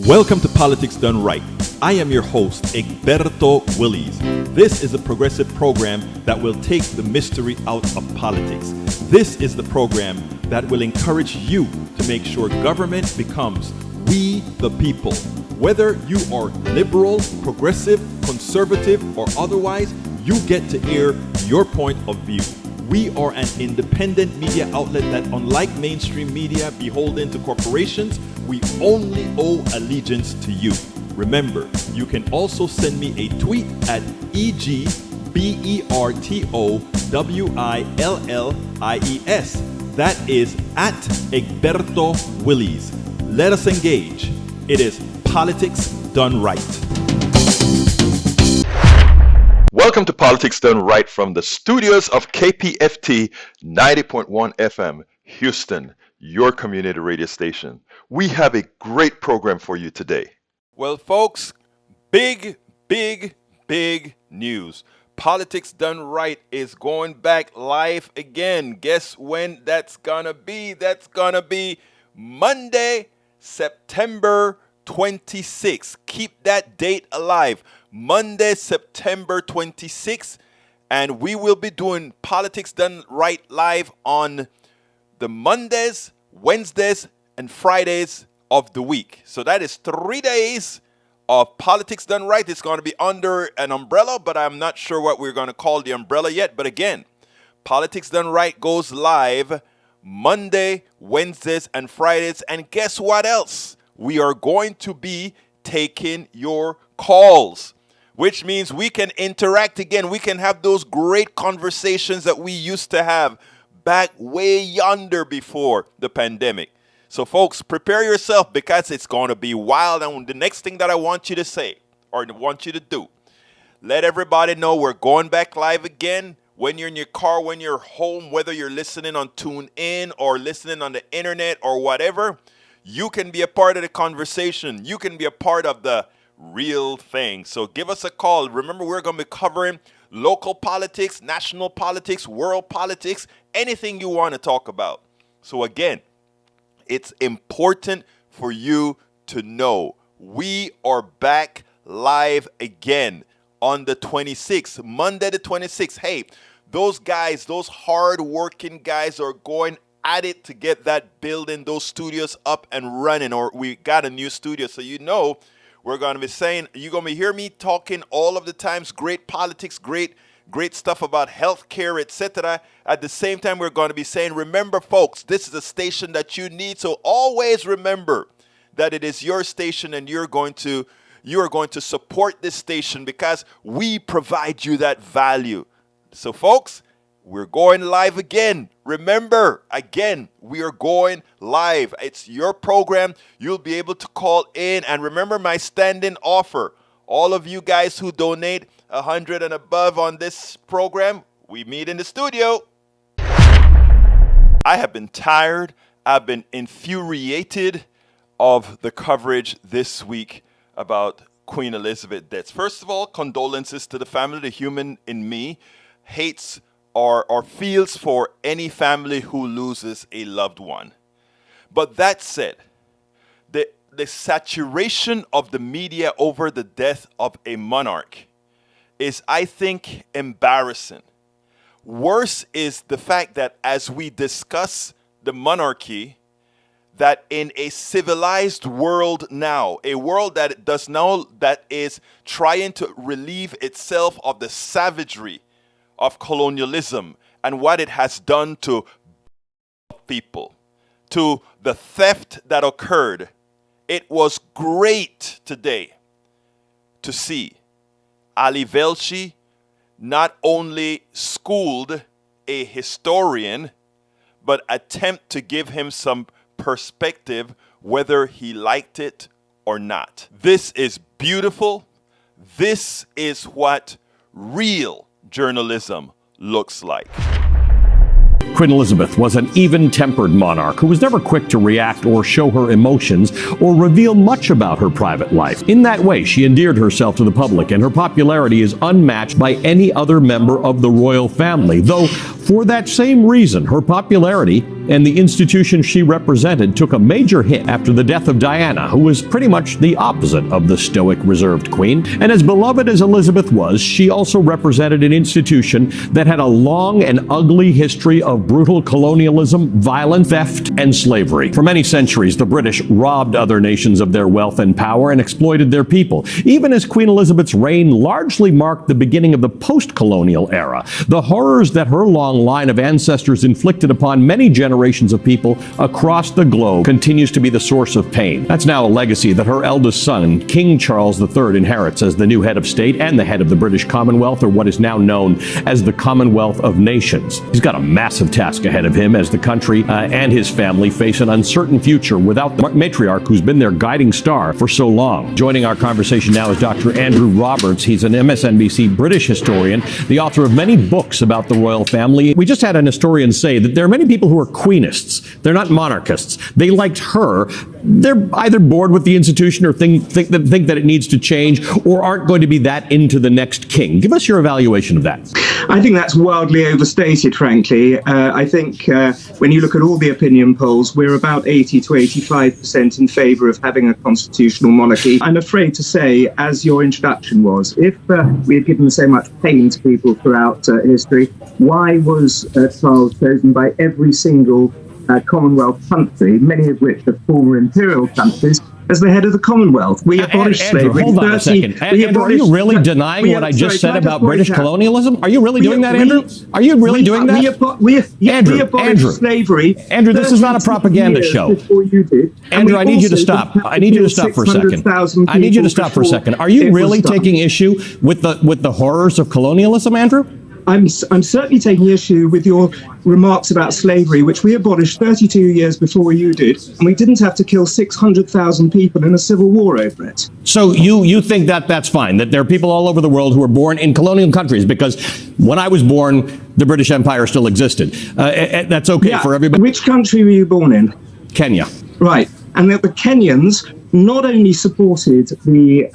Welcome to Politics Done Right. I am your host, Egberto Willies. This is a progressive program that will take the mystery out of politics. This is the program that will encourage you to make sure government becomes we the people. Whether you are liberal, progressive, conservative, or otherwise, you get to air your point of view. We are an independent media outlet that, unlike mainstream media beholden to corporations, we only owe allegiance to you. Remember, you can also send me a tweet at EGBERTOWILLIES. That is at Egberto Willies. Let us engage. It is Politics Done Right. Welcome to Politics Done Right from the studios of KPFT 90.1 FM, Houston, your community radio station. We have a great program for you today. Well, folks, big news. Politics Done Right is going back live again. Guess when that's gonna be? That's gonna be Monday, September 26th. Keep that date alive. Monday, September 26th. And we will be doing Politics Done Right live on the Mondays, Wednesdays, and Fridays of the week. So that is 3 days of Politics Done Right. It's going to be under an umbrella, but I'm not sure what we're going to call the umbrella yet. But again, Politics Done Right goes live Monday, Wednesdays, and Fridays. And guess what else? We are going to be taking your calls, which means we can interact again. We can have those great conversations that we used to have back way yonder before the pandemic. So folks, prepare yourself because it's going to be wild. And the next thing that I want you to say or want you to do, let everybody know we're going back live again. When you're in your car, when you're home, whether you're listening on TuneIn or listening on the internet or whatever, you can be a part of the conversation. You can be a part of the real thing. So give us a call. Remember, we're going to be covering local politics, national politics, world politics, anything you want to talk about. So again, it's important for you to know we are back live again on the 26th, Monday the 26th. Hey, those guys, those hard-working guys are going at it to get that building, those studios up and running, or we got a new studio. So you know we're going to be saying, you're going to hear me talking all of the times, great politics, great stuff about healthcare, etc. At the same time, we're going to be saying, remember, folks, this is a station that you need. So always remember that it is your station, and you are going to support this station because we provide you that value. So, folks, we're going live again. Remember, again, we are going live. It's your program. You'll be able to call in. And remember my standing offer. All of you guys who donate 100 and above on this program, we meet in the studio. I have been tired. I've been infuriated of the coverage this week about Queen Elizabeth death. First of all, condolences to the family. The human in me hates or feels for any family who loses a loved one. But that said, the saturation of the media over the death of a monarch is, I think, embarrassing. Worse is the fact that as we discuss the monarchy, that in a civilized world now, a world that is trying to relieve itself of the savagery of colonialism and what it has done to people, to the theft that occurred, it was great today to see Ali Velshi not only schooled a historian, but attempt to give him some perspective whether he liked it or not. This is beautiful. This is what real journalism looks like. Queen Elizabeth was an even-tempered monarch who was never quick to react or show her emotions or reveal much about her private life. In that way, she endeared herself to the public, and her popularity is unmatched by any other member of the royal family. Though For that same reason, her popularity and the institution she represented took a major hit after the death of Diana, who was pretty much the opposite of the stoic, reserved queen. And as beloved as Elizabeth was, she also represented an institution that had a long and ugly history of brutal colonialism, violent theft, and slavery. For many centuries, the British robbed other nations of their wealth and power and exploited their people. Even as Queen Elizabeth's reign largely marked the beginning of the post-colonial era, the horrors that her long line of ancestors inflicted upon many generations of people across the globe continues to be the source of pain. That's now a legacy that her eldest son, King Charles III, inherits as the new head of state and the head of the British Commonwealth, or what is now known as the Commonwealth of Nations. He's got a massive task ahead of him as the country and his family face an uncertain future without the matriarch who's been their guiding star for so long. Joining our conversation now is Dr. Andrew Roberts. He's an MSNBC British historian, the author of many books about the royal family. We just had an historian say that there are many people who are queenists. They're not monarchists. They liked her. They're either bored with the institution or think that it needs to change, or aren't going to be that into the next king. Give us your evaluation of that. I think that's wildly overstated, frankly. I think when you look at all the opinion polls, we're about 80 to 85% in favour of having a constitutional monarchy. I'm afraid to say, as your introduction was, if we had given so much pain to people throughout history, why was Charles chosen by every single Commonwealth country, many of which are former imperial countries, as the head of the Commonwealth? We abolished slavery. Hold on a second. Andrew, are you really denying what I just said about British colonialism? Are you really doing that, Andrew? Are you really doing that? We abolished slavery. Andrew, this is not a propaganda show. Andrew, I need you to stop. I need you to stop for a second. I need you to stop for a second. Are you really taking issue with the horrors of colonialism, Andrew? I'm certainly taking issue with your remarks about slavery, which we abolished 32 years before you did, and we didn't have to kill 600,000 people in a civil war over it. So you think that that's fine, that there are people all over the world who were born in colonial countries, because when I was born, the British Empire still existed. That's okay for everybody. Which country were you born in? Kenya. Right. And the Kenyans not only supported the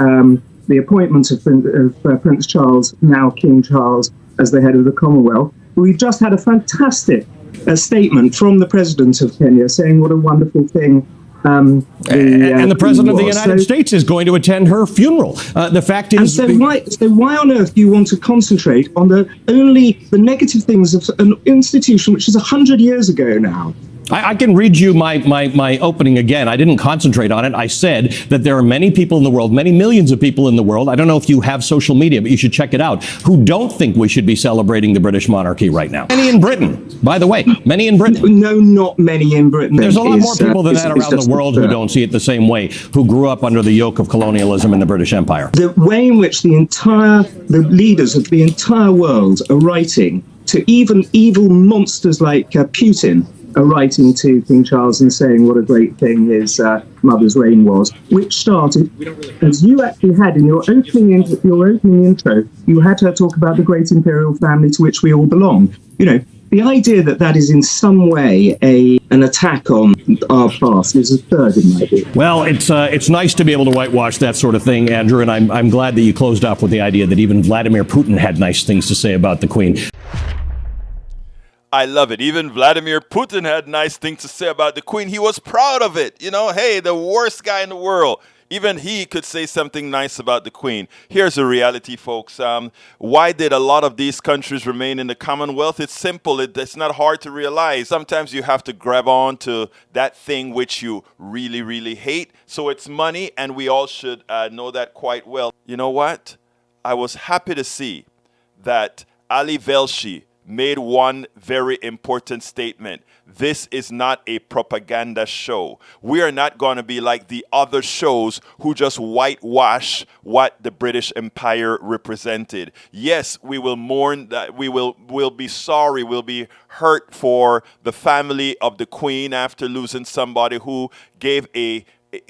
appointment of Prince Charles, now King Charles, as the head of the Commonwealth. We've just had a fantastic statement from the president of Kenya saying what a wonderful thing. And the president of the United States is going to attend her funeral. The fact is, why on earth do you want to concentrate on the negative things of an institution which is 100 years ago now? I can read you my opening again. I didn't concentrate on it. I said that there are many people in the world, many millions of people in the world, I don't know if you have social media, but you should check it out, who don't think we should be celebrating the British monarchy right now. Many in Britain, by the way, many in Britain. No, not many in Britain. There's a lot more people than that around the world who don't see it the same way, who grew up under the yoke of colonialism in the British Empire. The way in which the leaders of the entire world are writing to even evil monsters like Putin, are writing to King Charles and saying what a great thing his mother's reign was, which started, as you actually had in your opening intro, you had her talk about the great imperial family to which we all belong. You know, the idea that is in some way an attack on our past is absurd in my view. Well, it's nice to be able to whitewash that sort of thing, Andrew, and I'm glad that you closed off with the idea that even Vladimir Putin had nice things to say about the Queen. I love it. Even Vladimir Putin had nice things to say about the Queen. He was proud of it. You know, hey, the worst guy in the world. Even he could say something nice about the Queen. Here's the reality, folks. Why did a lot of these countries remain in the Commonwealth? It's simple. It's not hard to realize. Sometimes you have to grab on to that thing which you really, really hate. So it's money, and we all should know that quite well. You know what? I was happy to see that Ali Velshi made one very important statement. This is not a propaganda show. We are not going to be like the other shows who just whitewash what the British Empire represented. Yes, we will mourn that. We'll be sorry. We'll be hurt for the family of the Queen after losing somebody who gave a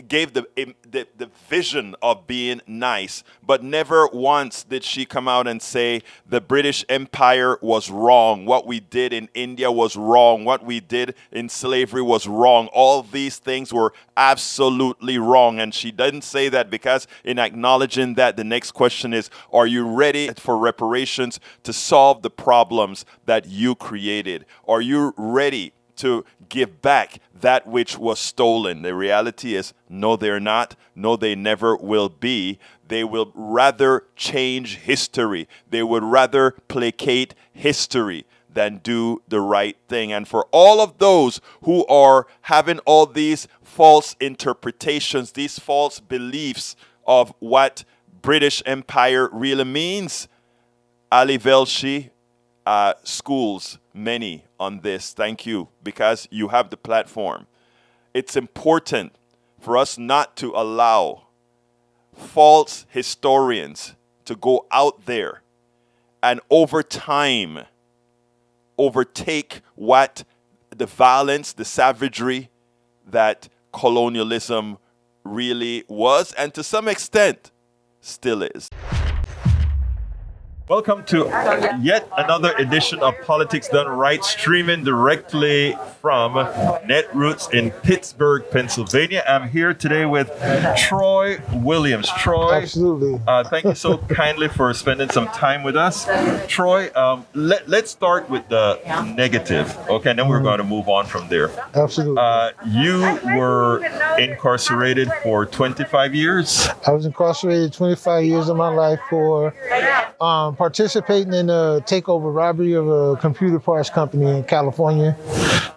gave the vision of being nice, but never once did she come out and say the British Empire was wrong. What we did in India was wrong. What we did in slavery was wrong. All these things were absolutely wrong. And she didn't say that because in acknowledging that, the next question is, are you ready for reparations to solve the problems that you created? Are you ready to give back that which was stolen? The reality is, no, they're not. No, they never will be. They will rather change history. They would rather placate history than do the right thing. And for all of those who are having all these false interpretations, these false beliefs of what British Empire really means, Ali Velshi schools many on this. Thank you, because you have the platform. It's important for us not to allow false historians to go out there and over time overtake what the violence, the savagery that colonialism really was, and to some extent still is. Welcome to yet another edition of Politics Done Right, streaming directly from Netroots in Pittsburgh, Pennsylvania. I'm here today with Troy Williams. Troy, absolutely. Thank you so kindly for spending some time with us. Troy, let's start with the negative, okay, and then we're going to move on from there. Absolutely. You were incarcerated for 25 years. I was incarcerated 25 years of my life for participating in a takeover robbery of a computer parts company in California.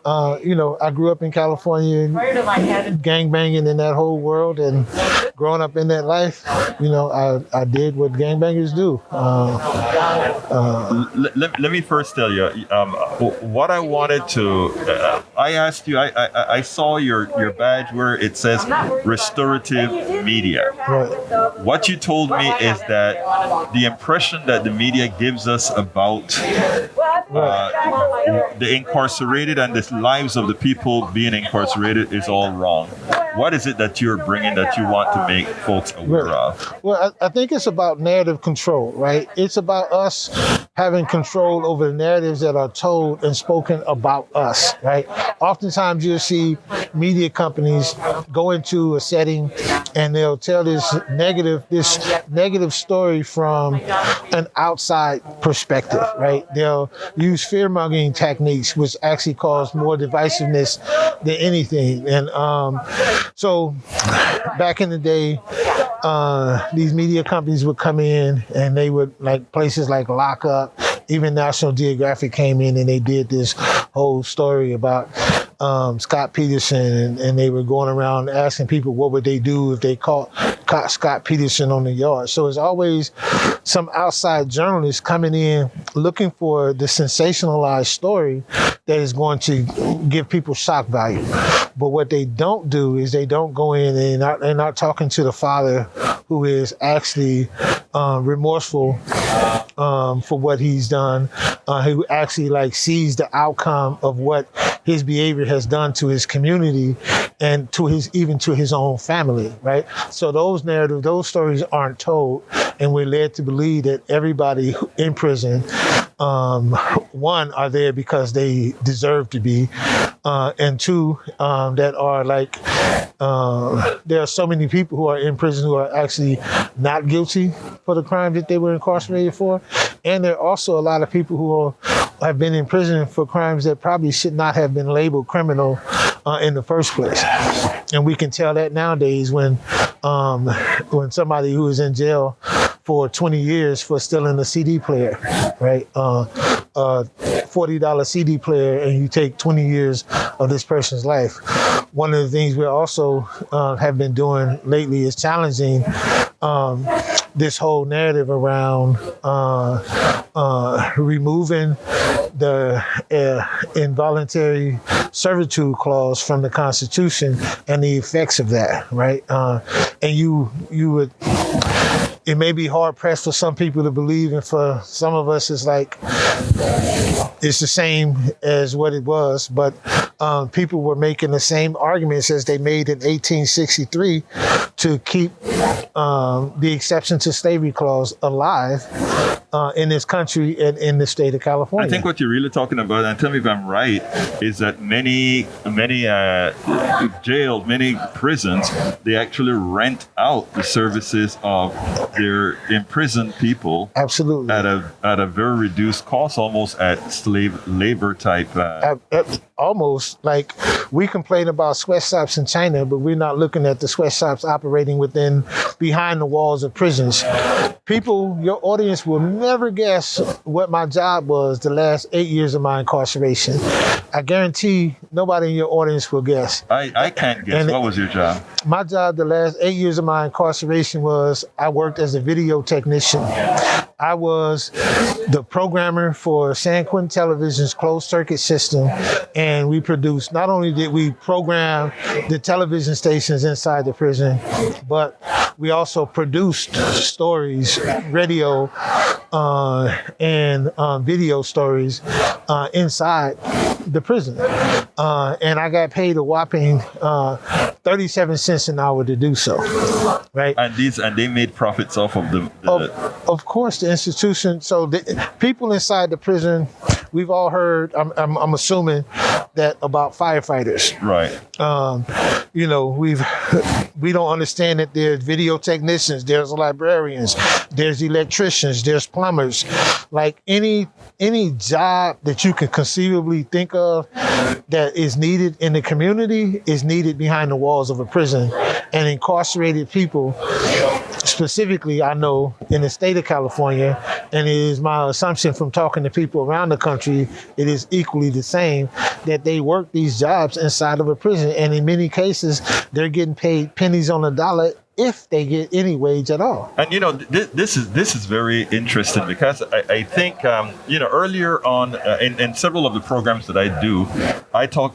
I grew up in California, gangbanging in that whole world, and growing up in that life, I did what gangbangers do. Let me first tell you, what I wanted to, I asked you, I saw your badge where it says restorative media. Right. What you told me is that the impression that the media gives us about the incarcerated and the lives of the people being incarcerated is all wrong. What is it that you're bringing that you want to make folks aware of? Well, I think it's about narrative control, right? It's about us having control over the narratives that are told and spoken about us, right? Oftentimes you'll see media companies go into a setting and they'll tell this negative story from an outside perspective, right? They'll use fear-mongering techniques, which actually cause more divisiveness than anything. And so back in the day, these media companies would come in and they would, like places like Lockup, even National Geographic came in and they did this whole story about Scott Peterson, and they were going around asking people what would they do if they caught Scott Peterson on the yard. So it's always some outside journalists coming in looking for the sensationalized story that is going to give people shock value. But what they don't do is they don't go in and they're not talking to the father who is actually remorseful for what he's done, who actually sees the outcome of what his behavior has done to his community and to his own family, right? So those stories aren't told, and we're led to believe that everybody in prison, one, are there because they deserve to be, and two, that are there are so many people who are in prison who are actually not guilty for the crime that they were incarcerated for. And there are also a lot of people who have been in prison for crimes that probably should not have been labeled criminal in the first place. And we can tell that nowadays when somebody who is in jail for 20 years for stealing a CD player, right? $40 CD player, and you take 20 years of this person's life. One of the things we also have been doing lately is challenging this whole narrative around removing the involuntary servitude clause from the Constitution and the effects of that, right? And you would. It may be hard pressed for some people to believe, and for some of us, it's the same as what it was. But people were making the same arguments as they made in 1863 to keep the exception to slavery clause alive in this country and in the state of California. I think what you're really talking about, and tell me if I'm right, is that many jails, many prisons, they actually rent out the services of their imprisoned people. Absolutely. At a very reduced cost, almost at slave labor type. Almost like we complain about sweatshops in China, but we're not looking at the sweatshops operating behind the walls of prisons. People, your audience will never guess what my job was the last 8 years of my incarceration. I guarantee nobody in your audience will guess. I can't guess. And what was your job? My job the last 8 years of my incarceration was I worked as a video technician. I was the programmer for San Quentin Television's closed circuit system, and we produced, not only did we program the television stations inside the prison, but we also produced stories, radio and video stories inside the prison. And I got paid a whopping 37 cents an hour to do so, right? And they made profits off of the Of course, the institution. So the people inside the prison, we've all heard. I'm assuming that about firefighters. Right. We don't understand that there's video technicians, there's librarians, there's electricians, there's plumbers. Like any job that you can conceivably think of that is needed in the community is needed behind the walls of a prison. And incarcerated people, specifically, I know in the state of California, and it is my assumption from talking to people around the country, it is equally the same, that they work these jobs inside of a prison. And in many cases, they're getting paid pennies on the dollar if they get any wage at all. And this is very interesting because I think earlier on in several of the programs that I do,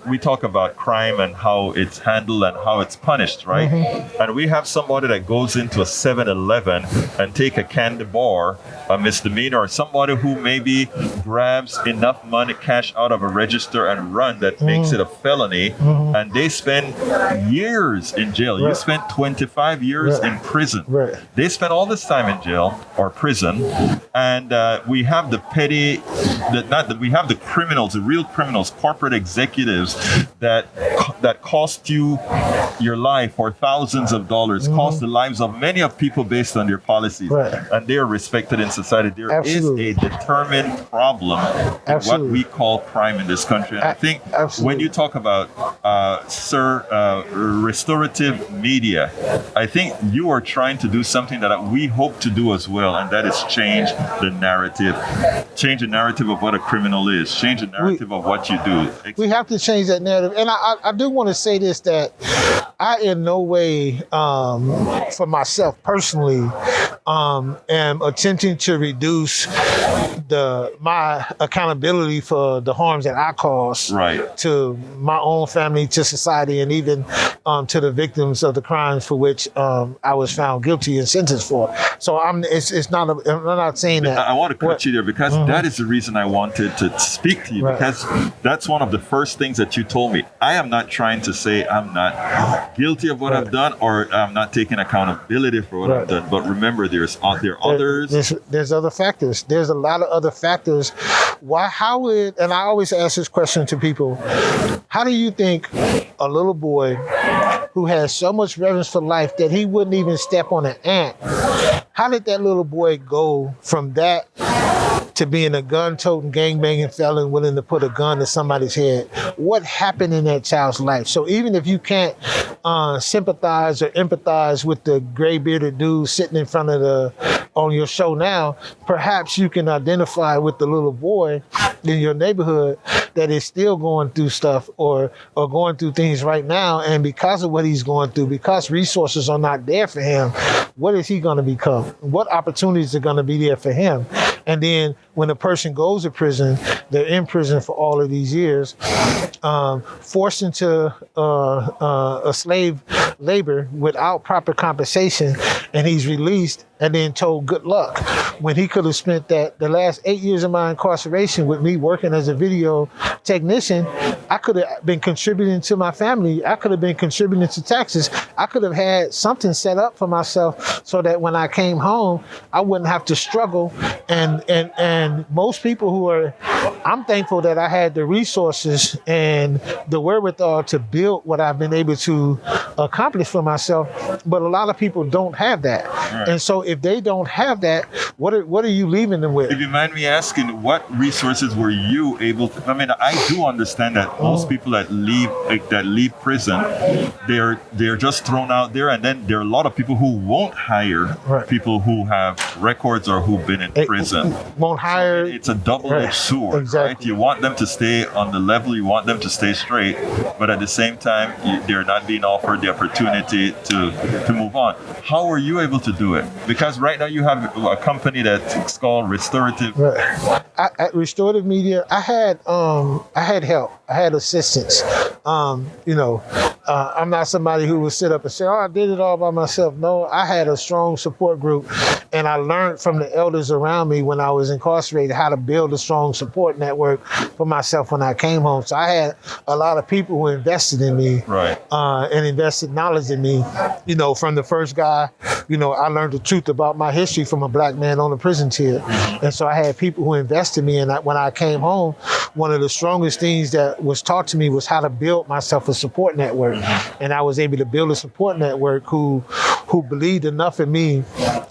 we talk about crime and how it's handled and how it's punished, right? Mm-hmm. And we have somebody that goes into a 7-Eleven and take a candy bar, a misdemeanor, or somebody who maybe grabs enough money, cash out of a register and run that makes it a felony, and they spend years in jail. Right. You spent 25 years in prison. Right. They spend all this time in jail or prison, and we have the we have the criminals, the real criminals, corporate executives that cost you your life or thousands of dollars, cost the lives of many of people based on their policies, and they are respected in society. There is a determined problem in what we call crime in this country. And I think when you talk about restorative media, I think you are trying to do something that we hope to do as well, and that is change the narrative of what a criminal is, change the narrative of what you do. We have to change that narrative. And I do want to say this, that I in no way, for myself personally, am attempting to reduce my accountability for the harms that I caused to my own family, to society, and even to the victims of the crimes for which I was found guilty and sentenced for. So I'm not saying that. I want to cut you there because that is the reason I wanted to speak to you, because that's one of the first things that you told me. I am not trying to say I'm not guilty of what I've done or I'm not taking accountability for what I've done. But remember, there are others. There's other factors. There's a lot of other factors. And I always ask this question to people, how do you think a little boy who has so much reverence for life that he wouldn't even step on an ant, how did that little boy go from that to being a gun-toting, gang-banging felon willing to put a gun to somebody's head? What happened in that child's life? So even if you can't sympathize or empathize with the gray-bearded dude sitting in front of on your show now, perhaps you can identify with the little boy in your neighborhood that is still going through stuff or going through things right now. And because of what he's going through, because resources are not there for him, what is he going to become? What opportunities are going to be there for him? And then when a person goes to prison, they're in prison for all of these years, forced into a slave labor without proper compensation. and he's released and then told good luck, when he could have spent the last 8 years of my incarceration with me working as a video technician. I could have been contributing to my family. I could have been contributing to taxes. I could have had something set up for myself so that when I came home, I wouldn't have to struggle. And most people I'm thankful that I had the resources and the wherewithal to build what I've been able to accomplish for myself. But a lot of people don't have that. Right. And so if they don't have that, what are you leaving them with? If you mind me asking, what resources were you able to? I mean, I do understand that most people that leave prison, they're just thrown out there, and then there are a lot of people who won't hire people who have records or who've been in prison. Won't hire. So it's a double-edged sword, exactly. Right? You want them to stay on the level, you want them to stay straight, but at the same time, they're not being offered the opportunity to move on. How were you able to do it? Because right now you have a company that's called Restorative. Right. At Restorative Media, I had help. I had assistance. I'm not somebody who would sit up and say, "Oh, I did it all by myself." No, I had a strong support group, and I learned from the elders around me when I was incarcerated how to build a strong support network for myself when I came home. So I had a lot of people who invested in me, right, and invested knowledge in me. From the first guy, I learned the truth about my history from a black man on a prison tier, and so I had people who invested in me. And when I came home, one of the strongest things that was taught to me was how to build myself a support network. And I was able to build a support network who believed enough in me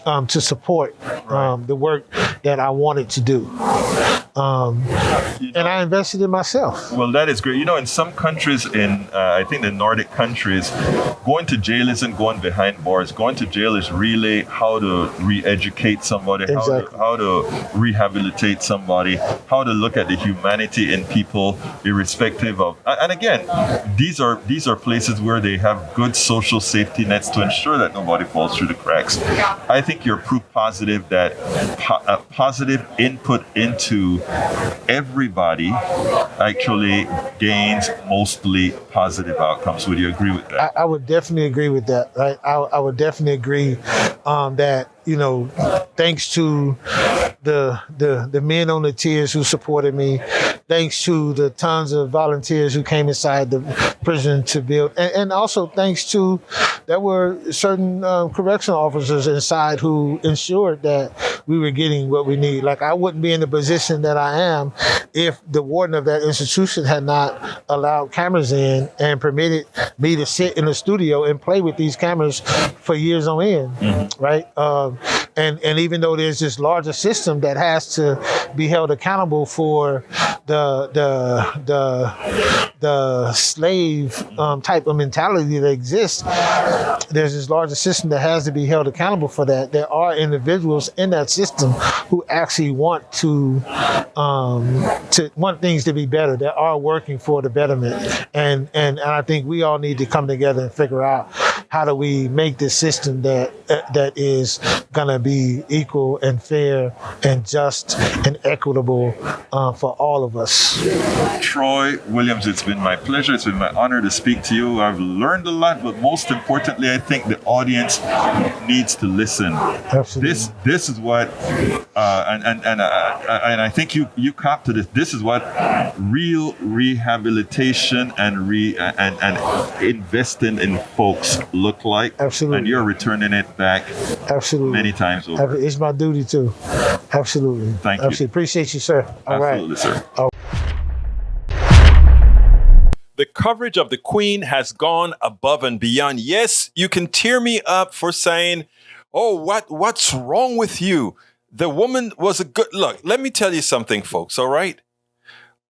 to support the work that I wanted to do. And I invested in myself. Well, that is great. In some countries, I think the Nordic countries, going to jail isn't going behind bars. Going to jail is really how to re-educate somebody, exactly. how to rehabilitate somebody, how to look at the humanity in people, irrespective of. And again, these are places where they have good social safety nets to ensure that nobody falls through the cracks. I think you're proof positive that positive input into everybody actually gains mostly positive outcomes. Would you agree with that? I would definitely agree with that. Right? I would definitely agree that thanks to the men on the tiers who supported me, thanks to the tons of volunteers who came inside the prison to build, and also thanks to there were certain correctional officers inside who ensured that we were getting what we need. Like, I wouldn't be in the position that I am if the warden of that institution had not allowed cameras in and permitted me to sit in a studio and play with these cameras for years on end, right? And even though there's this larger system that has to be held accountable for the slave type of mentality that exists, there's this larger system that has to be held accountable for that. There are individuals in that system who actually want want things to be better, that are working for the betterment. And I think we all need to come together and figure out how do we make this system that is gonna be equal and fair and just and equitable for all of us. Troy Williams, it's been my pleasure. It's been my honor to speak to you. I've learned a lot, but most importantly, I think the audience needs to listen. Absolutely. This is what, and I think you cop to this. This is what real rehabilitation and investing in folks look like. Absolutely. And you're returning it back. Absolutely. Many times over. It's my duty too. Absolutely. Thank you. Absolutely. Appreciate you, sir. All Absolutely, right. sir. The coverage of the Queen has gone above and beyond. Yes, you can tear me up for saying, "Oh, what's wrong with you? The woman was a good..." Look, let me tell you something, folks, all right?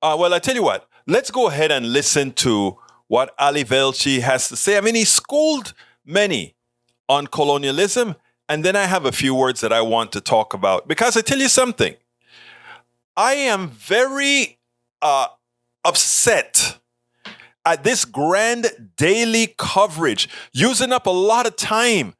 Well, I tell you what, let's go ahead and listen to what Ali Velshi has to say. I mean, he schooled many on colonialism, and then I have a few words that I want to talk about. Because I tell you something, I am very upset at this grand daily coverage, using up a lot of time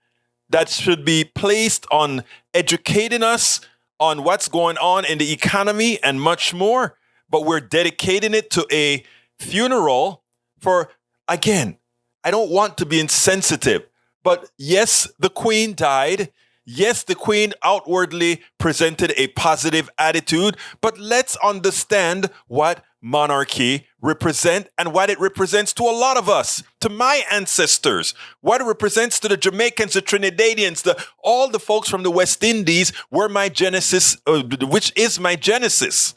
that should be placed on educating us on what's going on in the economy and much more. But we're dedicating it to a funeral for, again, I don't want to be insensitive, But yes, the Queen died. Yes, the Queen outwardly presented a positive attitude, but let's understand what monarchy represent and what it represents to a lot of us, to my ancestors, what it represents to the Jamaicans, the Trinidadians, all the folks from the West Indies, which is my genesis.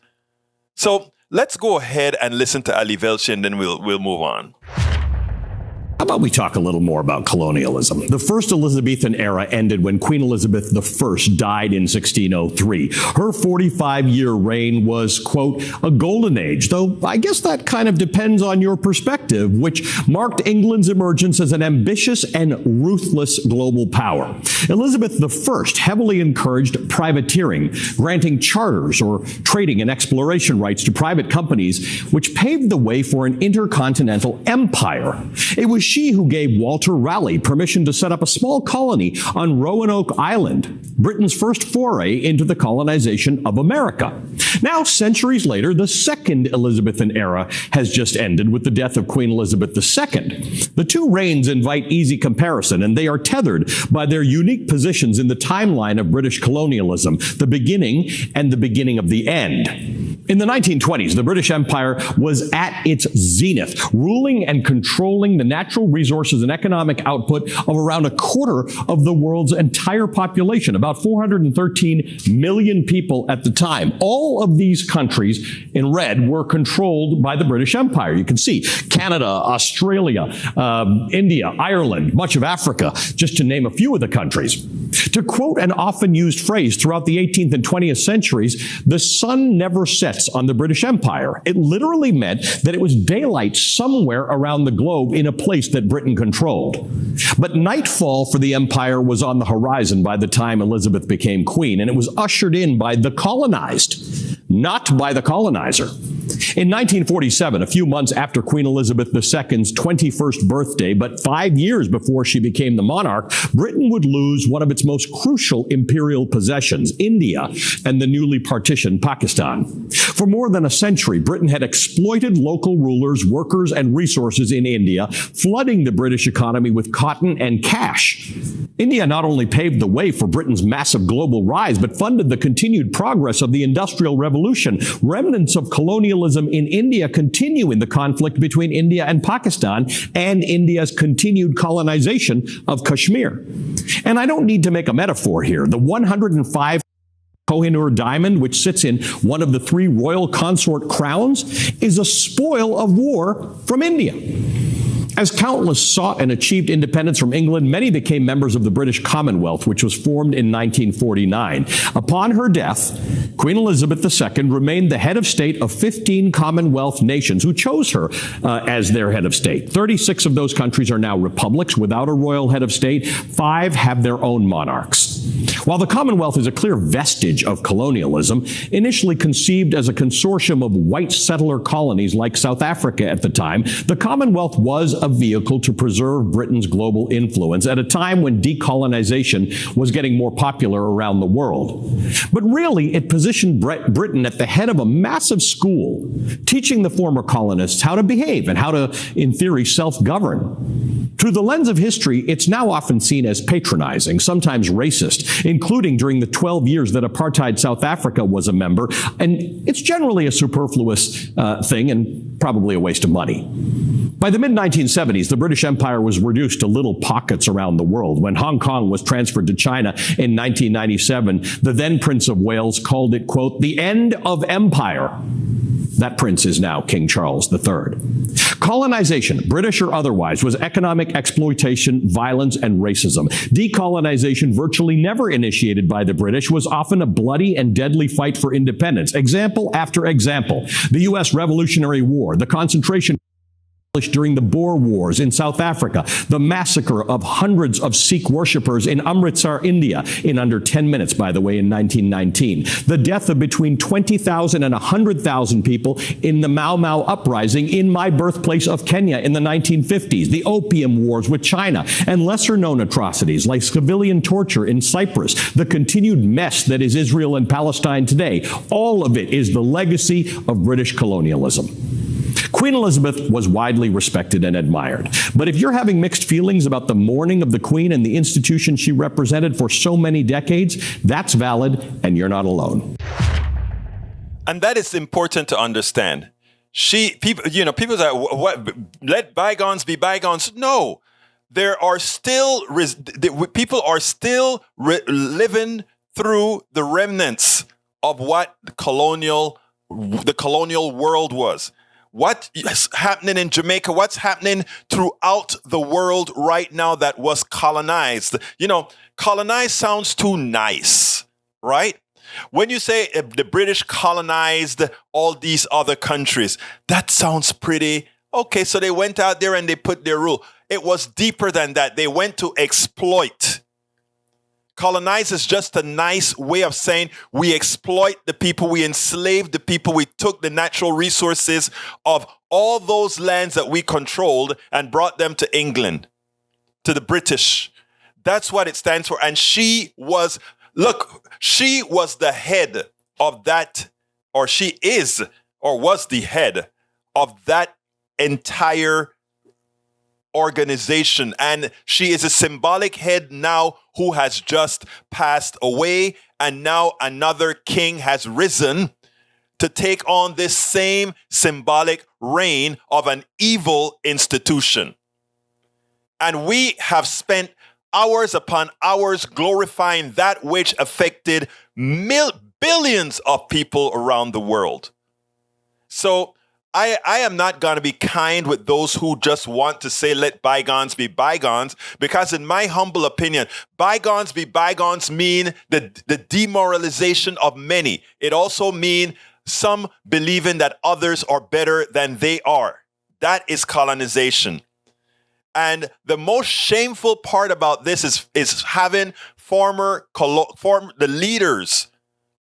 So let's go ahead and listen to Ali Velshi, and then we'll move on. How about we talk a little more about colonialism? The first Elizabethan era ended when Queen Elizabeth I died in 1603. Her 45-year reign was, quote, a golden age, though I guess that kind of depends on your perspective, which marked England's emergence as an ambitious and ruthless global power. Elizabeth I heavily encouraged privateering, granting charters or trading and exploration rights to private companies, which paved the way for an intercontinental empire. It was she who gave Walter Raleigh permission to set up a small colony on Roanoke Island, Britain's first foray into the colonization of America. Now, centuries later, the second Elizabethan era has just ended with the death of Queen Elizabeth II. The two reigns invite easy comparison, and they are tethered by their unique positions in the timeline of British colonialism, the beginning and the beginning of the end. In the 1920s, the British Empire was at its zenith, ruling and controlling the natural resources and economic output of around a quarter of the world's entire population, about 413 million people at the time. All of these countries in red were controlled by the British Empire. You can see Canada, Australia, India, Ireland, much of Africa, just to name a few of the countries. To quote an often used phrase throughout the 18th and 20th centuries, the sun never sets on the British Empire. It literally meant that it was daylight somewhere around the globe in a place that Britain controlled. But nightfall for the empire was on the horizon by the time Elizabeth became queen, and it was ushered in by the colonized, not by the colonizer. In 1947, a few months after Queen Elizabeth II's 21st birthday, but 5 years before she became the monarch, Britain would lose one of its most crucial imperial possessions, India, and the newly partitioned Pakistan. For more than a century, Britain had exploited local rulers, workers, and resources in India, flooding the British economy with cotton and cash. India not only paved the way for Britain's massive global rise, but funded the continued progress of the Industrial Revolution. Remnants of colonialism in India continue in the conflict between India and Pakistan and India's continued colonization of Kashmir. And I don't need to make a metaphor here. The 105 Kohinoor diamond, which sits in one of the 3 royal consort crowns, is a spoil of war from India. As countless sought and achieved independence from England, many became members of the British Commonwealth, which was formed in 1949. Upon her death, Queen Elizabeth II remained the head of state of 15 Commonwealth nations who chose her as their head of state. 36 of those countries are now republics without a royal head of state. 5 have their own monarchs. While the Commonwealth is a clear vestige of colonialism, initially conceived as a consortium of white settler colonies like South Africa at the time, the Commonwealth was a vehicle to preserve Britain's global influence at a time when decolonization was getting more popular around the world. But really, it positioned Britain at the head of a massive school, teaching the former colonists how to behave and how to, in theory, self-govern. Through the lens of history, it's now often seen as patronizing, sometimes racist, including during the 12 years that apartheid South Africa was a member, and it's generally a superfluous thing and probably a waste of money. By the mid-1970s, the British Empire was reduced to little pockets around the world. When Hong Kong was transferred to China in 1997, the then Prince of Wales called it, quote, the end of empire. That prince is now King Charles III. Colonization, British or otherwise, was economic exploitation, violence, and racism. Decolonization, virtually never initiated by the British, was often a bloody and deadly fight for independence. Example after example. The U.S. Revolutionary War, the concentration during the Boer Wars in South Africa, the massacre of hundreds of Sikh worshippers in Amritsar, India, in under 10 minutes, by the way, in 1919, the death of between 20,000 and 100,000 people in the Mau Mau uprising in my birthplace of Kenya in the 1950s, the Opium Wars with China, and lesser-known atrocities like civilian torture in Cyprus, the continued mess that is Israel and Palestine today. All of it is the legacy of British colonialism. Queen Elizabeth was widely respected and admired. But if you're having mixed feelings about the mourning of the Queen and the institution she represented for so many decades, that's valid, and you're not alone. And that is important to understand. People say, "What? Let bygones be bygones." No, there are still people are still living through the remnants of what the colonial world was. What is happening in Jamaica? What's happening throughout the world right now that was colonized? Colonized sounds too nice, right? When you say the British colonized all these other countries, that sounds pretty. Okay, so they went out there and they put their rule. It was deeper than that. They went to exploit. Colonize is just a nice way of saying we exploit the people, we enslaved the people, we took the natural resources of all those lands that we controlled and brought them to England, to the British. That's what it stands for. And she was the head of that, or she is, or was the head of that entire organization. And she is a symbolic head now who has just passed away. And now another king has risen to take on this same symbolic reign of an evil institution. And we have spent hours upon hours glorifying that which affected billions of people around the world. So I am not going to be kind with those who just want to say, let bygones be bygones, because in my humble opinion, bygones be bygones mean the demoralization of many. It also means some believing that others are better than they are. That is colonization. And the most shameful part about this is having the leaders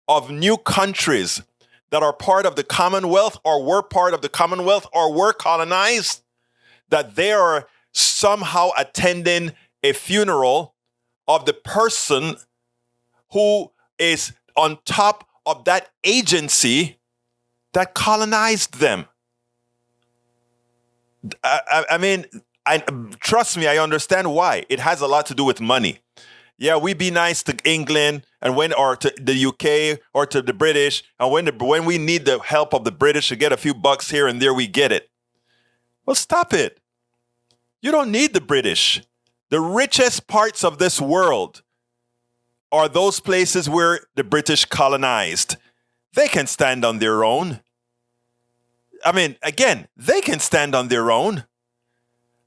of new countries that are part of the Commonwealth or were part of the Commonwealth or were colonized, that they are somehow attending a funeral of the person who is on top of that agency that colonized them. I mean, trust me, I understand why. It has a lot to do with money. Yeah, we be nice to England or to the UK or to the British, and when we need the help of the British to get a few bucks here and there, we get it. Well, stop it. You don't need the British. The richest parts of this world are those places where the British colonized. They can stand on their own. I mean, again, they can stand on their own.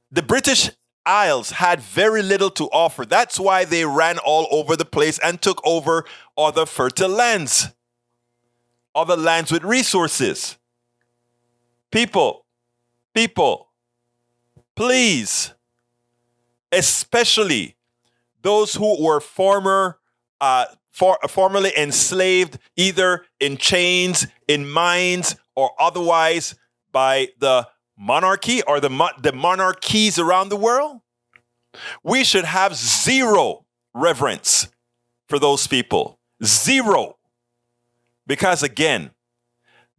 The British Isles had very little to offer. That's why they ran all over the place and took over other fertile lands, other lands with resources. People, please, especially those who were formerly enslaved, either in chains, in mines, or otherwise by the monarchy or the monarchies around the world, we should have zero reverence for those people. Zero. Because again,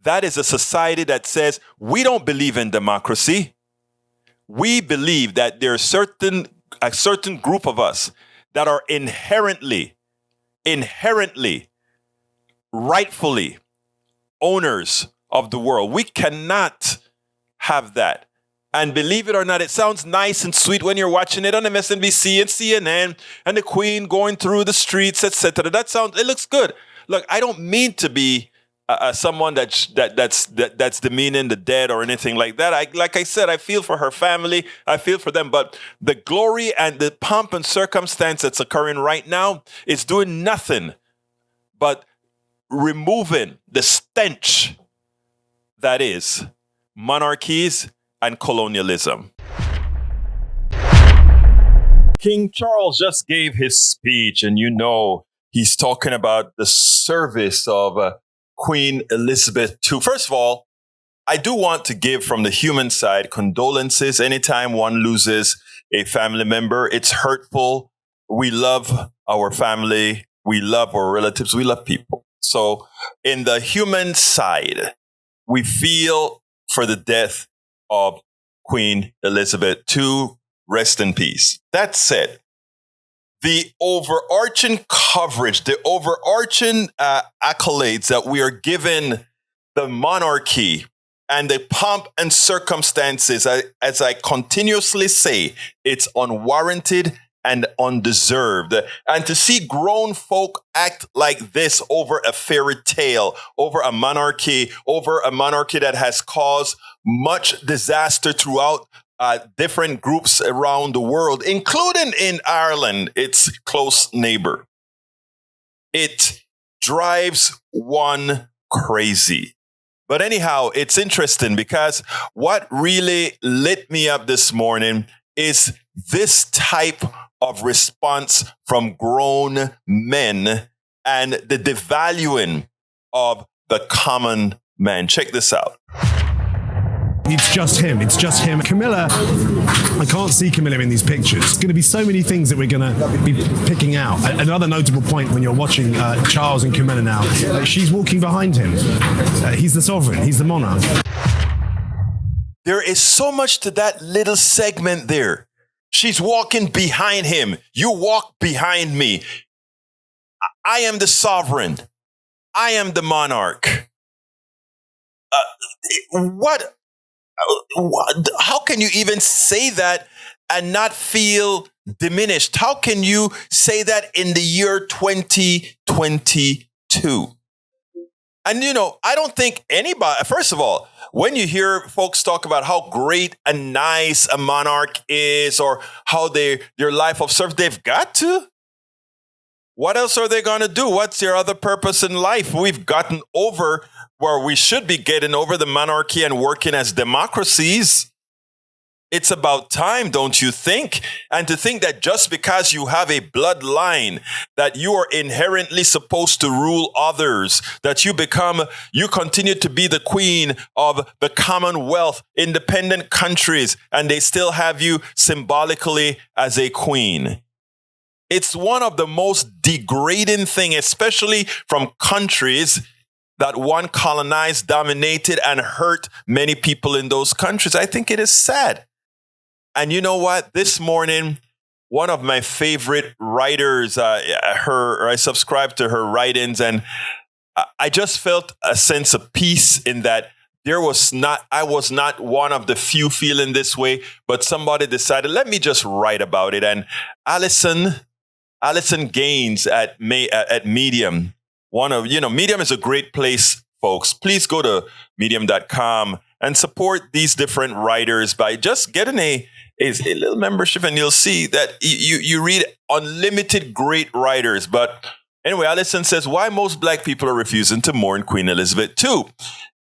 that is a society that says we don't believe in democracy. We believe that there are a certain group of us that are inherently, rightfully owners of the world. We cannot have that. And believe it or not, it sounds nice and sweet when you're watching it on MSNBC and CNN and the Queen going through the streets, etc. It looks good. Look, I don't mean to be someone that's demeaning the dead or anything like that. Like I said, I feel for her family. I feel for them. But the glory and the pomp and circumstance that's occurring right now is doing nothing but removing the stench that is monarchies and colonialism. King Charles just gave his speech, and he's talking about the service of Queen Elizabeth II. First of all, I do want to give from the human side condolences anytime one loses a family member. It's hurtful. We love our family. We love our relatives. We love people. So in the human side, we feel for the death of Queen Elizabeth II. Rest in peace. That said, the overarching coverage, the overarching accolades that we are given the monarchy and the pomp and circumstances, as I continuously say, it's unwarranted and undeserved. And to see grown folk act like this over a fairy tale, over a monarchy that has caused much disaster throughout different groups around the world, including in Ireland, its close neighbor. It drives one crazy. But anyhow, it's interesting because what really lit me up this morning is this type of response from grown men and the devaluing of the common man. Check this out. It's just him. It's just him. Camilla, I can't see Camilla in these pictures. There's going to be so many things that we're going to be picking out. Another notable point when you're watching Charles and Camilla now, she's walking behind him. He's the sovereign. He's the monarch. There is so much to that little segment there. She's walking behind him. You walk behind me. I am the sovereign. I am the monarch. What? How can you even say that and not feel diminished? How can you say that in the year 2022? And, I don't think anybody, first of all, when you hear folks talk about how great and nice a monarch is or how their life of service, they've got to. What else are they going to do? What's their other purpose in life? We've gotten over where we should be getting over the monarchy and working as democracies. It's about time, don't you think? And to think that just because you have a bloodline, that you are inherently supposed to rule others, that you continue to be the queen of the Commonwealth, independent countries, and they still have you symbolically as a queen. It's one of the most degrading things, especially from countries that one colonized, dominated, and hurt many people in those countries. I think it is sad. And you know what? This morning, one of my favorite writers, I subscribed to her writings, and I just felt a sense of peace in that I was not one of the few feeling this way, but somebody decided, let me just write about it. And Alison Gaines at Medium. Medium is a great place, folks. Please go to medium.com and support these different writers by just getting a little membership, and you'll see that you read unlimited great writers. But anyway, Alison says, why most black people are refusing to mourn Queen Elizabeth II.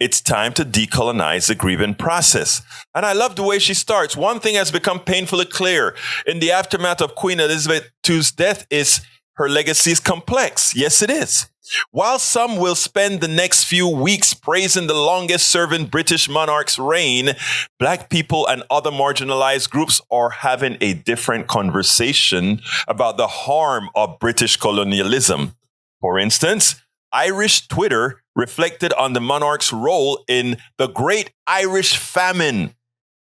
It's time to decolonize the grieving process. And I love the way she starts. One thing has become painfully clear in the aftermath of Queen Elizabeth II's death is her legacy is complex. Yes, it is. While some will spend the next few weeks praising the longest serving British monarch's reign, black people and other marginalized groups are having a different conversation about the harm of British colonialism. For instance, Irish Twitter reflected on the monarch's role in the Great Irish Famine.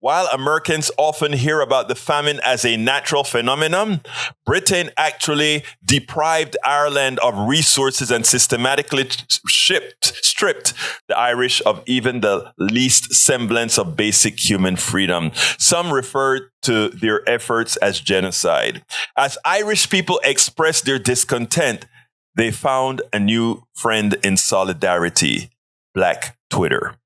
While Americans often hear about the famine as a natural phenomenon, Britain actually deprived Ireland of resources and systematically stripped the Irish of even the least semblance of basic human freedom. Some refer to their efforts as genocide. As Irish people expressed their discontent, they found a new friend in solidarity: Black Twitter.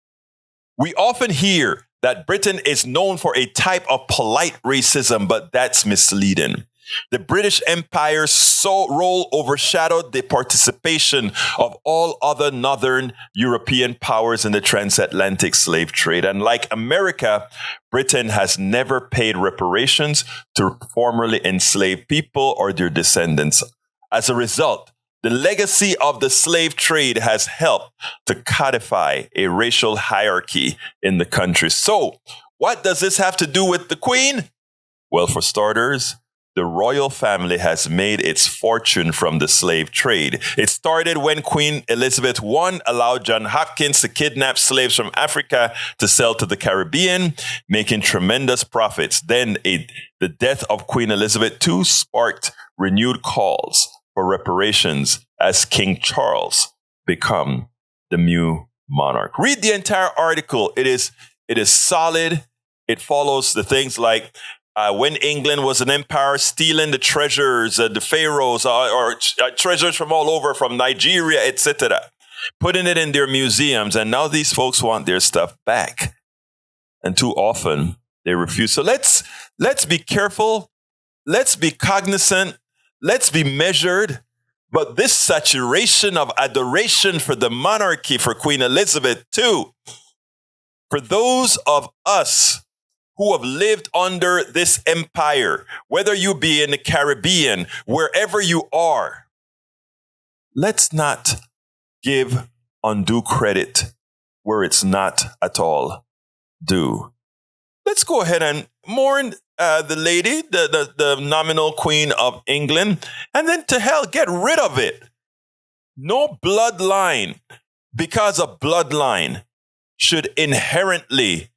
We often hear that Britain is known for a type of polite racism, but that's misleading. The British Empire's role overshadowed the participation of all other Northern European powers in the transatlantic slave trade. And like America, Britain has never paid reparations to formerly enslaved people or their descendants. As a result, the legacy of the slave trade has helped to codify a racial hierarchy in the country. So, what does this have to do with the Queen? Well, for starters, the royal family has made its fortune from the slave trade. It started when Queen Elizabeth I allowed John Hopkins to kidnap slaves from Africa to sell to the Caribbean, making tremendous profits. Then the death of Queen Elizabeth II sparked renewed calls for reparations as King Charles became the new monarch. Read the entire article. It is solid. It follows the things like when England was an empire, stealing the treasures, the pharaohs, or treasures from all over, from Nigeria, etc., putting it in their museums, and now these folks want their stuff back, and too often they refuse. So let's be careful, let's be cognizant, let's be measured. But this saturation of adoration for the monarchy, for Queen Elizabeth II, for those of us who have lived under this empire, whether you be in the Caribbean, wherever you are, let's not give undue credit where it's not at all due. Let's go ahead and mourn the lady, the nominal Queen of England, and then to hell, get rid of it. No bloodline, because a bloodline should inherently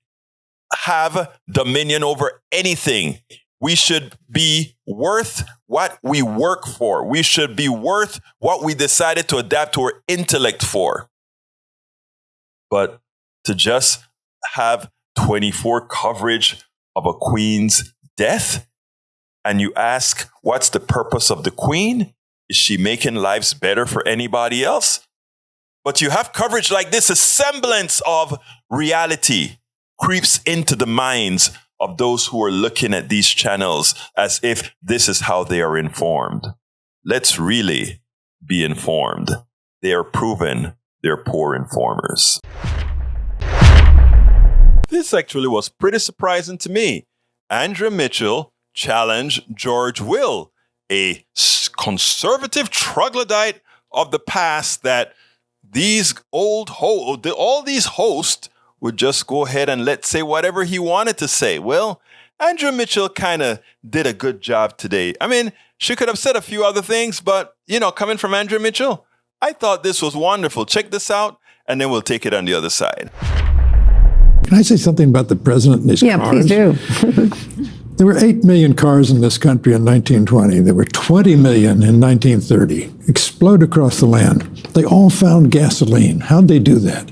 have dominion over anything. We should be worth what we work for. We should be worth what we decided to adapt our intellect for. But to just have 24 coverage of a queen's death, and you ask, what's the purpose of the queen? Is she making lives better for anybody else? But you have coverage like this, a semblance of reality creeps into the minds of those who are looking at these channels as if this is how they are informed. Let's really be informed. They are proven they're poor informers. This actually was pretty surprising to me. Andrea Mitchell challenged George Will, a conservative troglodyte of the past, that these all these hosts would just go ahead and let's say whatever he wanted to say. Well, Andrea Mitchell kind of did a good job today. I mean, she could have said a few other things, but, coming from Andrea Mitchell, I thought this was wonderful. Check this out, and then we'll take it on the other side. Can I say something about the president and his cars? Yeah, please do. There were 8 million cars in this country in 1920. There were 20 million in 1930. Explode across the land. They all found gasoline. How'd they do that?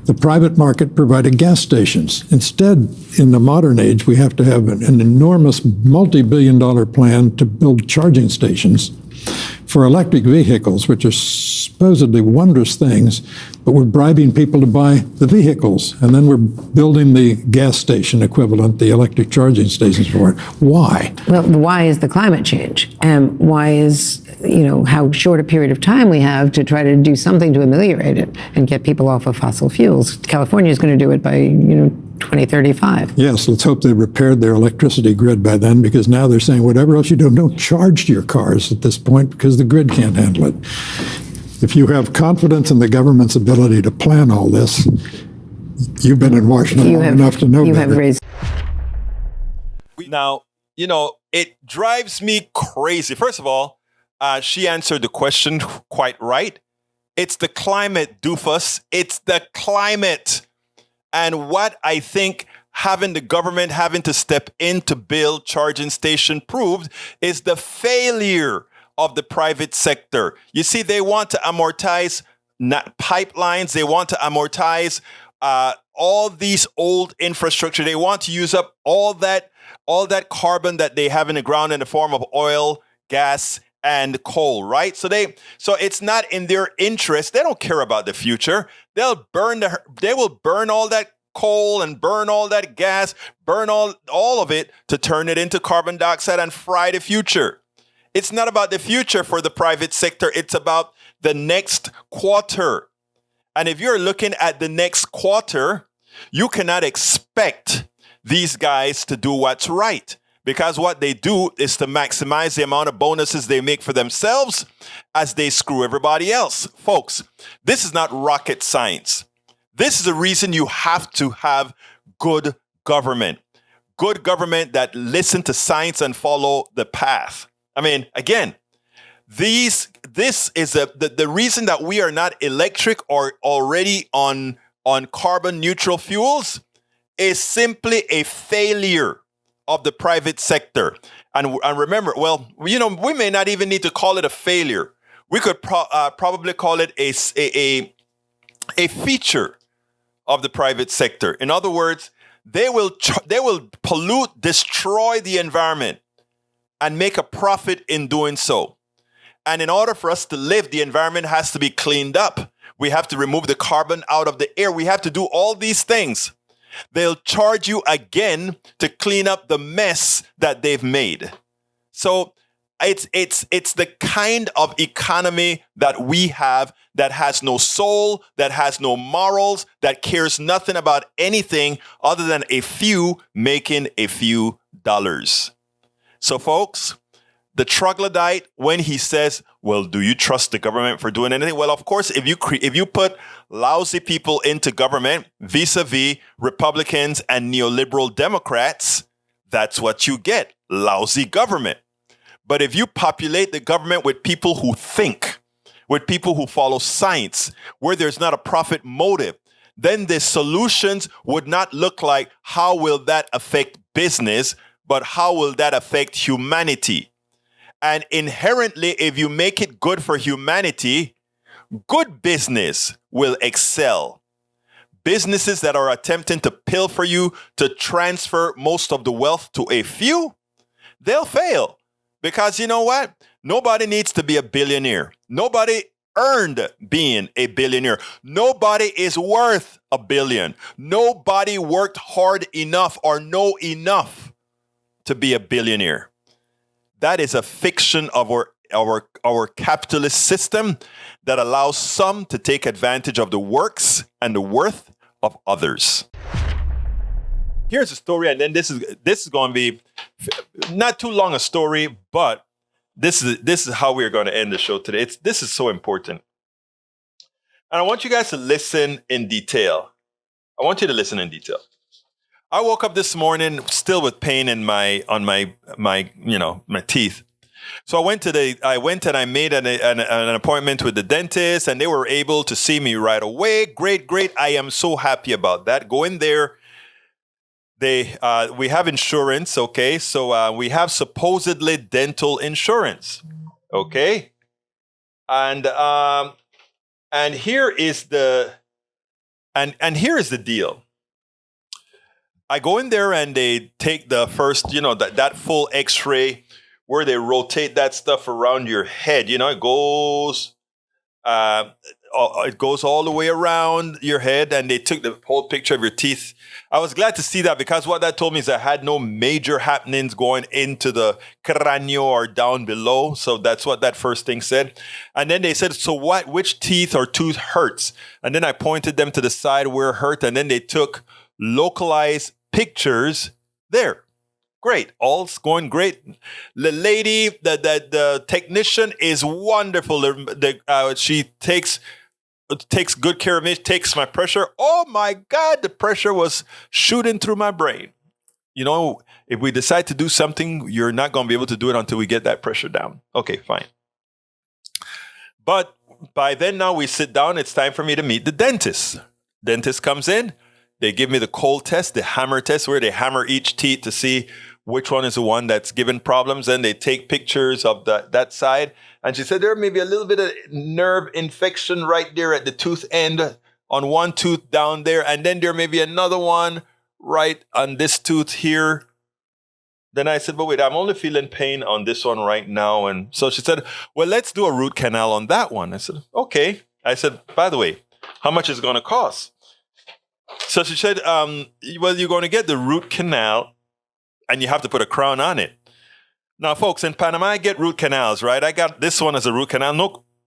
The private market provided gas stations. Instead, in the modern age, we have to have an enormous multi-billion-dollar plan to build charging stations for electric vehicles, which are supposedly wondrous things, but we're bribing people to buy the vehicles, and then we're building the gas station equivalent, the electric charging stations for it. Why? Well, the why is the climate change. And why is, how short a period of time we have to try to do something to ameliorate it and get people off of fossil fuels. California is going to do it by, 2035. Yes, let's hope they repaired their electricity grid by then, because now they're saying whatever else you do, don't charge your cars at this point because the grid can't handle it. If you have confidence in the government's ability to plan all this, you've been in Washington long enough to know better. Now, it drives me crazy. First of all, she answered the question quite right. It's the climate, doofus. It's the climate. And what I think having the government having to step in to build charging station proved is the failure of the private sector. You see, they want to amortize pipelines. They want to amortize all these old infrastructure. They want to use up all that carbon that they have in the ground in the form of oil, gas, and coal, right? So it's not in their interest. They don't care about the future. They will burn all that coal and burn all that gas, burn all of it to turn it into carbon dioxide and fry the future. It's not about the future for the private sector. It's about the next quarter. And if you're looking at the next quarter, you cannot expect these guys to do what's right, because what they do is to maximize the amount of bonuses they make for themselves as they screw everybody else. Folks, this is not rocket science. This is the reason you have to have good government. good government that listen to science and follow the path. I mean, again, this is the reason that we are not electric or already on carbon neutral fuels is simply a failure of the private sector. And remember, well, we may not even need to call it a failure. We could probably call it a feature of the private sector. In other words, they will pollute, destroy the environment, and make a profit in doing so. And in order for us to live, the environment has to be cleaned up. We have to remove the carbon out of the air. We have to do all these things. They'll charge you again to clean up the mess that they've made. So it's the kind of economy that we have that has no soul, that has no morals, that cares nothing about anything other than a few making a few dollars. So folks, the troglodyte, when he says, well, do you trust the government for doing anything? Well, of course, if you put lousy people into government vis-a-vis Republicans and neoliberal Democrats, that's what you get, lousy government. But if you populate the government with people who think, with people who follow science, where there's not a profit motive, then the solutions would not look like how will that affect business, but how will that affect humanity? And inherently, if you make it good for humanity, good business will excel. Businesses that are attempting to pilfer you to transfer most of the wealth to a few, they'll fail. Because you know what? Nobody needs to be a billionaire. Nobody earned being a billionaire. Nobody is worth a billion. Nobody worked hard enough or know enough to be a billionaire. That is a fiction of our capitalist system that allows some to take advantage of the works and the worth of others. Here's a story, and then this is going to be not too long a story, but this is how we're going to end the show today. This is so important, and I want you guys to listen in detail. I want you to listen in detail. I woke up this morning still with pain in my teeth. So I went and I made an appointment with the dentist, and they were able to see me right away. Great. I am so happy about that. Go in there. We have insurance, okay? So we have supposedly dental insurance, okay? And here is the deal. I go in there and they take the first, that full X-ray where they rotate that stuff around your head. It goes all the way around your head, and they took the whole picture of your teeth. I was glad to see that, because what that told me is I had no major happenings going into the cráneo or down below. So that's what that first thing said. And then they said, so which teeth or tooth hurts? And then I pointed them to the side where it hurt, and then they took localized pictures there. Great. All's going great. The lady, the technician is wonderful. She takes good care of me, takes my pressure. Oh my God, the pressure was shooting through my brain. If we decide to do something, you're not going to be able to do it until we get that pressure down. Okay, fine. But by then now we sit down, it's time for me to meet the dentist. Dentist comes in, they give me the cold test, the hammer test, where they hammer each teeth to see which one is the one that's giving problems. And they take pictures of that side. And she said there may be a little bit of nerve infection right there at the tooth end on one tooth down there. And then there may be another one right on this tooth here. Then I said, but wait, I'm only feeling pain on this one right now. And so she said, well, let's do a root canal on that one. I said, okay. I said, by the way, how much is it going to cost? So she said, well, you're going to get the root canal and you have to put a crown on it. Now, folks, in Panama, I get root canals, right? I got this one as a root canal,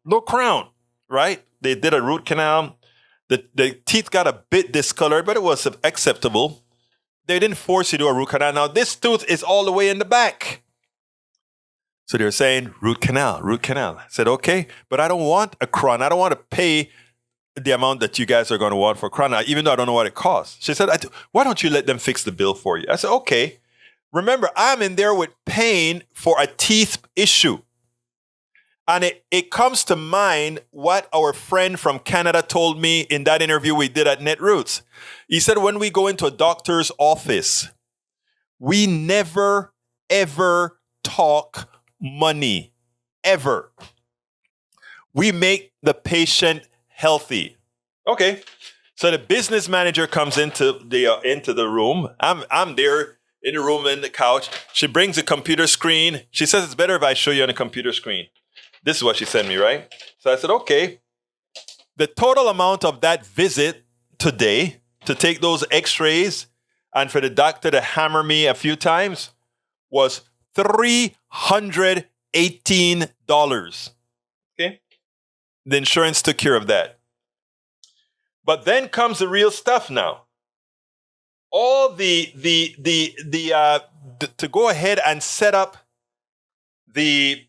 no crown, right? They did a root canal. The teeth got a bit discolored, but it was acceptable. They didn't force you to do a root canal. Now, this tooth is all the way in the back. So they're saying, root canal. I said, okay, but I don't want a crown. I don't want to pay the amount that you guys are going to want for a crown, even though I don't know what it costs. She said, why don't you let them fix the bill for you? I said, okay. Remember, I'm in there with pain for a teeth issue. And it comes to mind what our friend from Canada told me in that interview we did at Netroots. He said, when we go into a doctor's office, we never, ever talk money. Ever. We make the patient healthy. Okay. So the business manager comes into the room. I'm there in the room in the couch. She brings a computer screen. She says it's better if I show you on a computer screen. This is what she sent me, right? So I said, okay. The total amount of that visit today to take those x-rays and for the doctor to hammer me a few times was $318. Okay? The insurance took care of that. But then comes the real stuff now. All to go ahead and set up the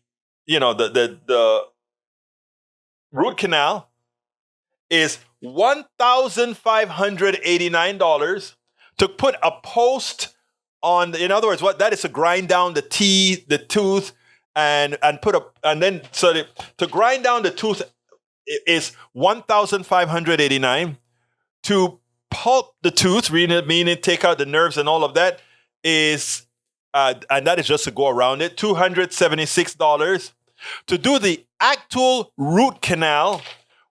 root canal is $1,589 to put a post on. In other words, what that is to grind down the tooth, and to grind down the tooth is $1,589. To pulp the tooth, meaning take out the nerves and all of that, is and that is just to go around it, $276. To do the actual root canal,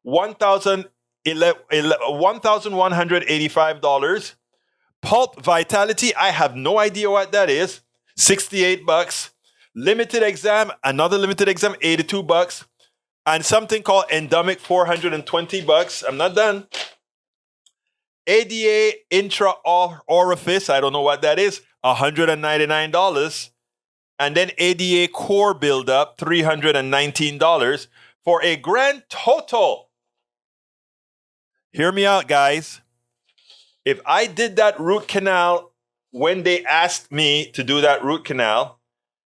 $1,185. Pulp Vitality, I have no idea what that is, $68. Limited exam, another limited exam, $82. And something called endemic, $420. I'm not done. ADA intra-orifice, I don't know what that is, $199. And then ADA core buildup, $319 for a grand total. Hear me out, guys. If I did that root canal when they asked me to do that root canal,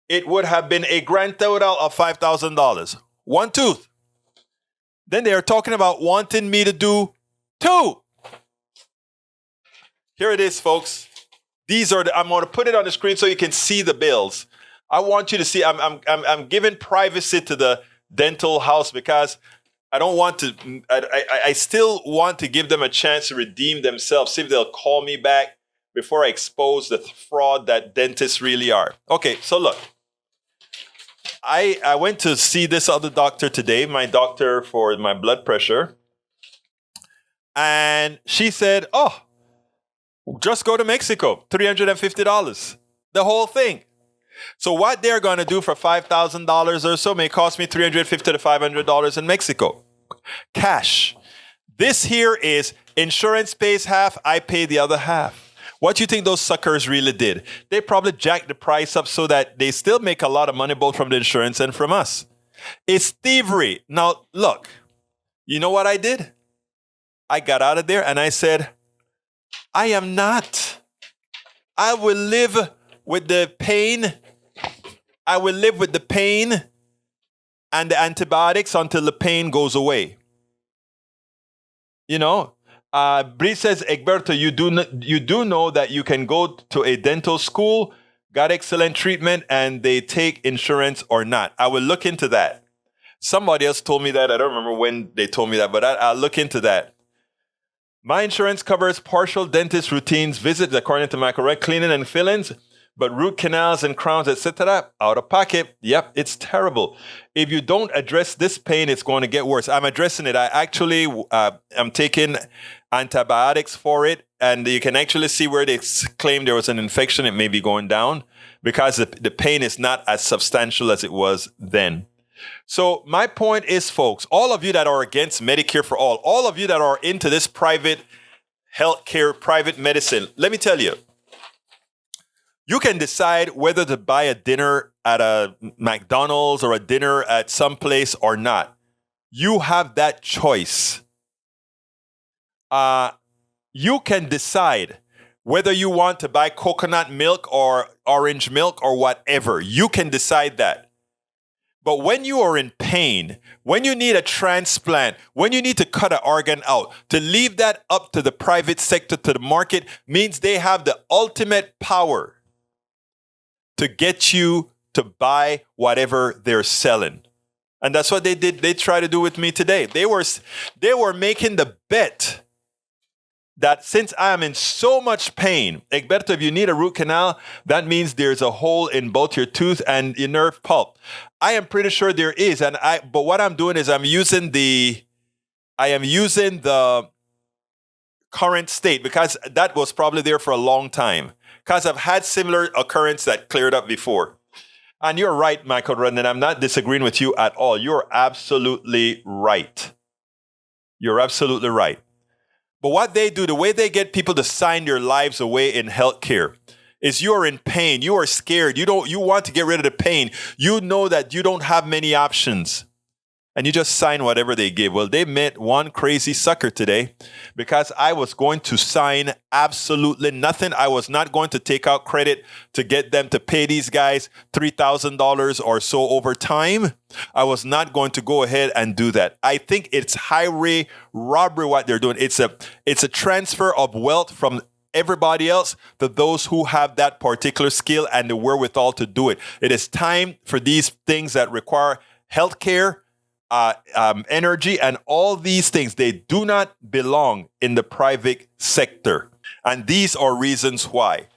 it would have been a grand total of $5,000. One tooth. Then they are talking about wanting me to do two. Here it is, folks. I'm going to put it on the screen so you can see the bills. I want you to see. I'm giving privacy to the dental house because I don't want to. I still want to give them a chance to redeem themselves. See if they'll call me back before I expose the fraud that dentists really are. Okay, so look. I went to see this other doctor today, my doctor for my blood pressure, and she said, "Oh, just go to Mexico, $350, the whole thing." So what they're going to do for $5,000 or so may cost me $350 to $500 in Mexico. Cash. This here is insurance pays half, I pay the other half. What do you think those suckers really did? They probably jacked the price up so that they still make a lot of money both from the insurance and from us. It's thievery. Now, look, you know what I did? I got out of there and I said, I am not. I will live with the pain. I will live with the pain and the antibiotics until the pain goes away. You know, Bree says, Egberto, you do know that you can go to a dental school, got excellent treatment, and they take insurance or not. I will look into that. Somebody else told me that. I don't remember when they told me that, but I'll look into that. My insurance covers partial dentist routines, visits according to my correct cleaning and fillings, but root canals and crowns, etc., out of pocket. Yep, it's terrible. If you don't address this pain, it's going to get worse. I'm addressing it. I actually am taking antibiotics for it, and you can actually see where they claim there was an infection. It may be going down because the pain is not as substantial as it was then. So my point is, folks, all of you that are against Medicare for all of you that are into this private healthcare, private medicine, let me tell you, you can decide whether to buy a dinner at a McDonald's or a dinner at some place or not. You have that choice. You can decide whether you want to buy coconut milk or orange milk or whatever. You can decide that. But when you are in pain, when you need a transplant, when you need to cut an organ out, to leave that up to the private sector, to the market, means they have the ultimate power to get you to buy whatever they're selling. And that's what they did. They tried to do with me today. They were making the bet that since I am in so much pain, Egberto, if you need a root canal, that means there's a hole in both your tooth and your nerve pulp. I am pretty sure there is, but what I'm doing is I am using the current state because that was probably there for a long time. Because I've had similar occurrence that cleared up before. And you're right, Michael Rudden, I'm not disagreeing with you at all. You're absolutely right. You're absolutely right. But what they do, the way they get people to sign their lives away in healthcare is you are in pain. You are scared. You want to get rid of the pain. You know that you don't have many options. And you just sign whatever they give. Well, they met one crazy sucker today because I was going to sign absolutely nothing. I was not going to take out credit to get them to pay these guys $3,000 or so over time. I was not going to go ahead and do that. I think it's highway robbery what they're doing. It's a transfer of wealth from everybody else to those who have that particular skill and the wherewithal to do it. It is time for these things that require healthcare, energy, and all these things. They do not belong in the private sector. And these are reasons why.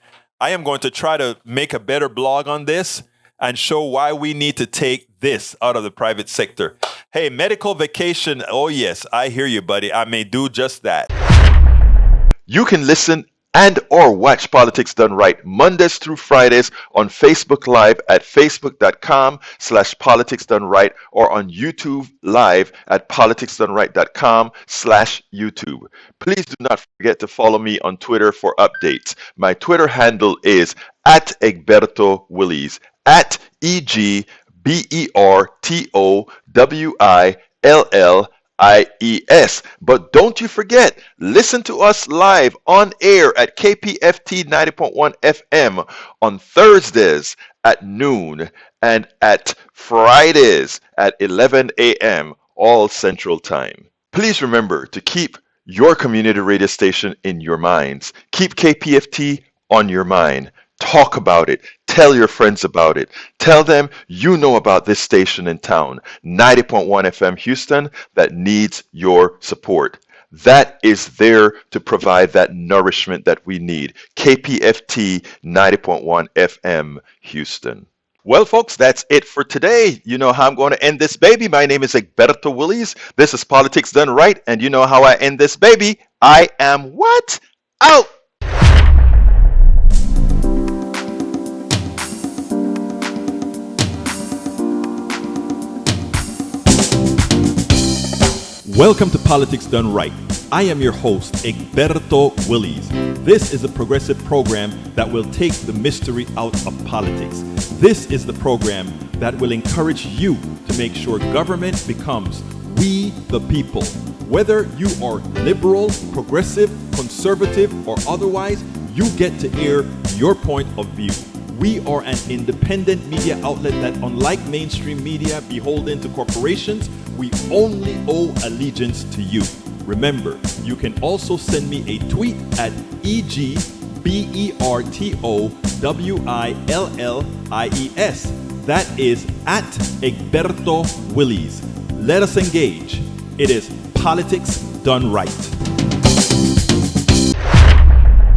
I am going to try to make a better blog on this and show why we need to take this out of the private sector. Hey, medical vacation. Oh, yes, I hear you, buddy. I may do just that. You can listen and or watch Politics Done Right Mondays through Fridays on Facebook Live at facebook.com/politicsdoneright or on YouTube Live at politicsdoneright.com/YouTube. Please do not forget to follow me on Twitter for updates. My Twitter handle is @EgbertoWillies, @EgbertoWillies. But don't you forget, listen to us live on air at KPFT 90.1 FM on Thursdays at noon and at Fridays at 11 a.m. all Central Time. Please remember to keep your community radio station in your minds. Keep KPFT on your mind. Talk about it. Tell your friends about it. Tell them you know about this station in town, 90.1 FM Houston, that needs your support. That is there to provide that nourishment that we need. KPFT 90.1 FM Houston. Well, folks, that's it for today. You know how I'm going to end this baby. My name is Egberto Willies. This is Politics Done Right. And you know how I end this baby. I am what? Out! Welcome to Politics Done Right. I am your host, Egberto Willies. This is a progressive program that will take the mystery out of politics. This is the program that will encourage you to make sure government becomes we the people. Whether you are liberal, progressive, conservative, or otherwise, you get to air your point of view. We are an independent media outlet that, unlike mainstream media beholden to corporations, we only owe allegiance to you. Remember, you can also send me a tweet at EgbertoWillies. That is at Egberto Willies. Let us engage. It is Politics Done Right.